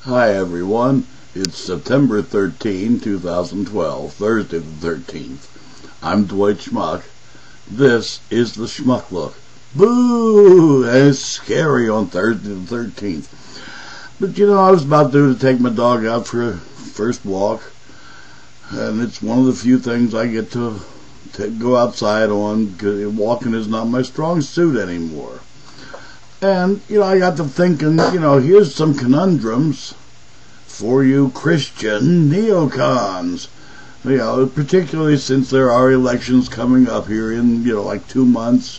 Hi everyone, it's September 13, 2012, Thursday the 13th. I'm Dwight Schmuck. This is the Schmuck Look. Boo! And it's scary on Thursday the 13th. But I was about to take my dog out for a first walk, and it's one of the few things I get to go outside on, because walking is not my strong suit anymore. And, I got to thinking, here's some conundrums for you Christian neocons. Particularly since there are elections coming up here in, like 2 months.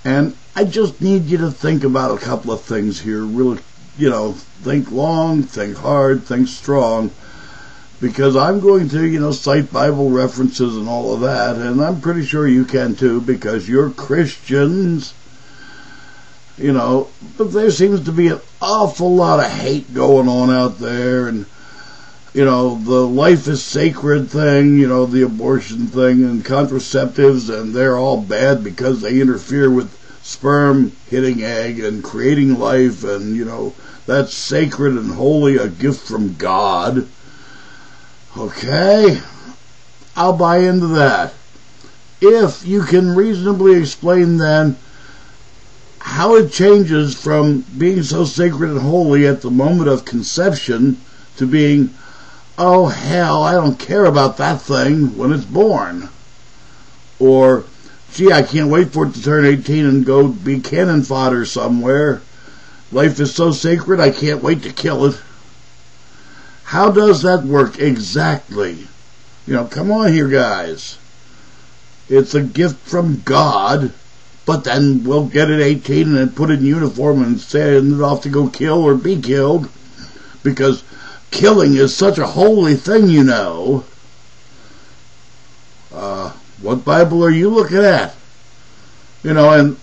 And I just need you to think about a couple of things here. Really, think long, think hard, think strong. Because I'm going to, cite Bible references and all of that. And I'm pretty sure you can too, because you're Christians. But there seems to be an awful lot of hate going on out there, and the life is sacred thing, the abortion thing, and contraceptives, and they're all bad because they interfere with sperm hitting egg and creating life, and that's sacred and holy, a gift from God. Okay, I'll buy into that if you can reasonably explain then how it changes from being so sacred and holy at the moment of conception to being, oh hell, I don't care about that thing when it's born. Or, gee, I can't wait for it to turn 18 and go be cannon fodder somewhere. Life is so sacred, I can't wait to kill it. How does that work exactly? Come on here, guys. It's a gift from God. But then we'll get it 18 and then put it in uniform and send it off to go kill or be killed. Because killing is such a holy thing, What Bible are you looking at? And,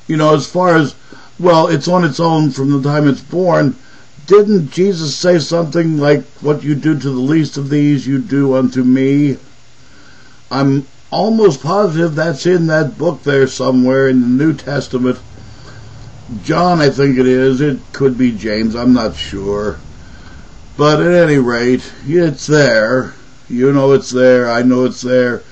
as far as, well, it's on its own from the time it's born. Didn't Jesus say something like, what you do to the least of these, you do unto me? I'm almost positive that's in that book there somewhere in the New Testament. John, I think it is. It could be James, I'm not sure. But at any rate, it's there. It's there. I know it's there.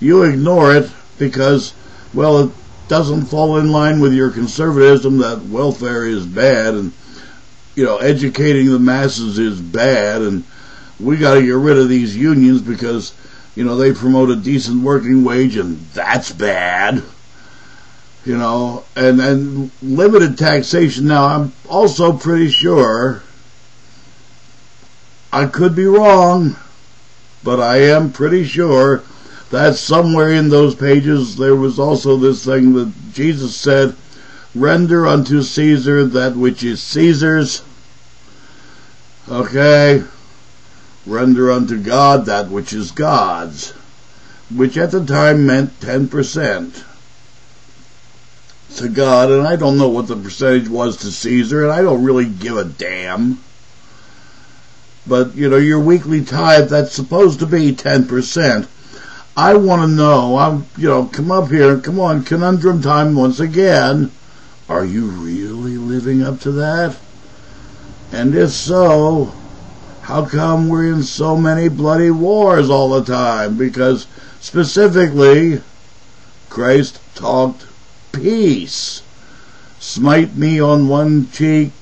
You ignore it because, well, it doesn't fall in line with your conservatism that welfare is bad and, educating the masses is bad, and we got to get rid of these unions because they promote a decent working wage, and that's bad. And limited taxation. Now, I'm also pretty sure, I could be wrong, but I am pretty sure that somewhere in those pages there was also this thing that Jesus said, render unto Caesar that which is Caesar's. Okay? Render unto God that which is God's, which at the time meant 10% to God, and I don't know what the percentage was to Caesar, and I don't really give a damn. But, your weekly tithe, that's supposed to be 10%. I want to know, come up here, come on, conundrum time once again. Are you really living up to that? And if so, how come we're in so many bloody wars all the time? Because, specifically, Christ talked peace. Smite me on one cheek,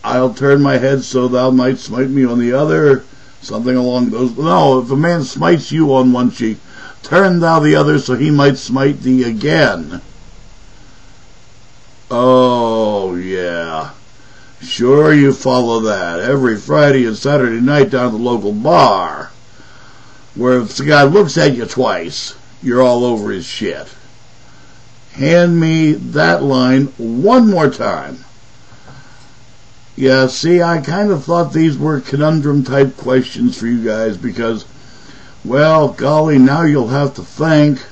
I'll turn my head so thou might smite me on the other. Something along those. No, if a man smites you on one cheek, turn thou the other so he might smite thee again. Oh, yeah. Sure, you follow that every Friday and Saturday night down at the local bar, where if the guy looks at you twice, you're all over his shit. Hand me that line one more time. Yeah, see, I kind of thought these were conundrum-type questions for you guys because, well, golly, now you'll have to think.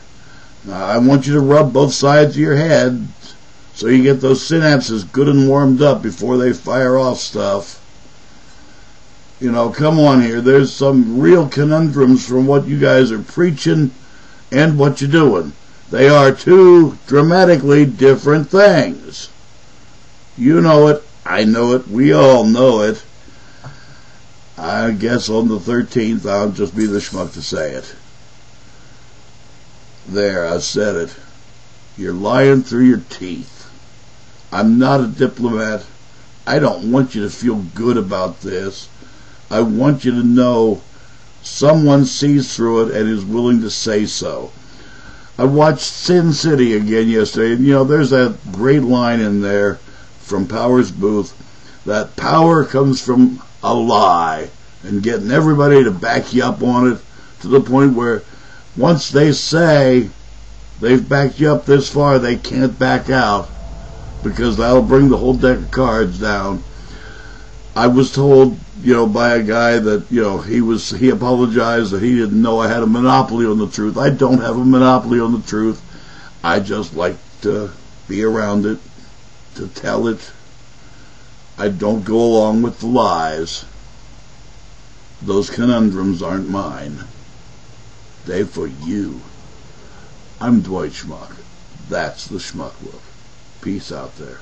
I want you to rub both sides of your head so you get those synapses good and warmed up before they fire off stuff. Come on here. There's some real conundrums from what you guys are preaching and what you're doing. They are two dramatically different things. You know it, I know it. We all know it. I guess on the 13th I'll just be the schmuck to say it. There, I said it. You're lying through your teeth. I'm not a diplomat. I don't want you to feel good about this. I want you to know someone sees through it and is willing to say so. I watched Sin City again yesterday, and there's that great line in there from Power's booth that power comes from a lie, and getting everybody to back you up on it to the point where once they say they've backed you up this far, they can't back out, because that'll bring the whole deck of cards down. I was told, by a guy that, he apologized that he didn't know I had a monopoly on the truth. I don't have a monopoly on the truth. I just like to be around it, to tell it. I don't go along with the lies. Those conundrums aren't mine. They're for you. I'm Dwight Schmuck. That's the Schmuck Look. Peace out there.